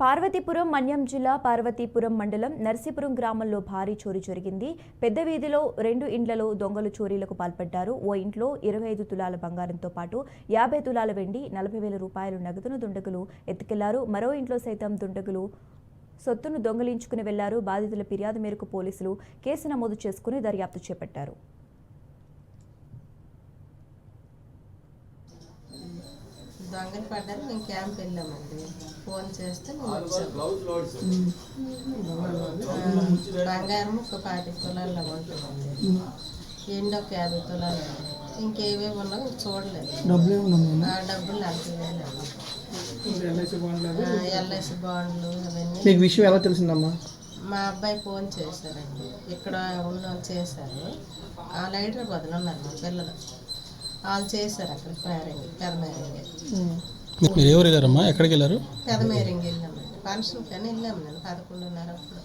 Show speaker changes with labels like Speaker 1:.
Speaker 1: పార్వతీపురం మన్యం జిల్లా పార్వతీపురం మండలం నర్సీపురం గ్రామంలో భారీ చోరీ జరిగింది. పెద్ద వీధిలో 2 ఇండ్లలో దొంగలు చోరీలకు పాల్పడ్డారు. ఓ ఇంట్లో 25 తులాల బంగారంతో పాటు 50 తులాల వెండి, 40,000 రూపాయల నగదును దుండగులు ఎత్తుకెళ్లారు. మరో ఇంట్లో సైతం దుండగులు సొత్తును దొంగిలించుకుని వెళ్లారు. బాధితుల ఫిర్యాదు మేరకు పోలీసులు కేసు నమోదు చేసుకుని దర్యాప్తు చేపట్టారు.
Speaker 2: దొంగలు పడ్డారు. మేము క్యాంప్ వెళ్ళామండి. ఫోన్ చేస్తే బంగారం ఒక 20 తులాల్లో ఉంటుందండి. ఎండ ఒక 50 తులాలు. ఇంకేవేవి ఉన్నాయో చూడలేదు. డబ్బులు 40,000 ఎల్ఐసి బాండ్లు అవన్నీ.
Speaker 3: మీకు విషయం ఎలా తెలిసిందమ్మా?
Speaker 2: మా అబ్బాయి ఫోన్ చేశారండి. ఇక్కడ ఉన్న చేశారు. హైదరాబాద్లో ఉన్నారు మా పిల్లలు. వాళ్ళు చేశారు అక్కడ పెదమేరంగి.
Speaker 4: మీరు ఎవరు వెళ్ళారమ్మా? ఎక్కడికి వెళ్ళారు?
Speaker 2: పెదమేరంగి వెళ్ళామండి. ఫంక్షన్ కానీ వెళ్ళాము. నేను 11:30 అప్పుడు.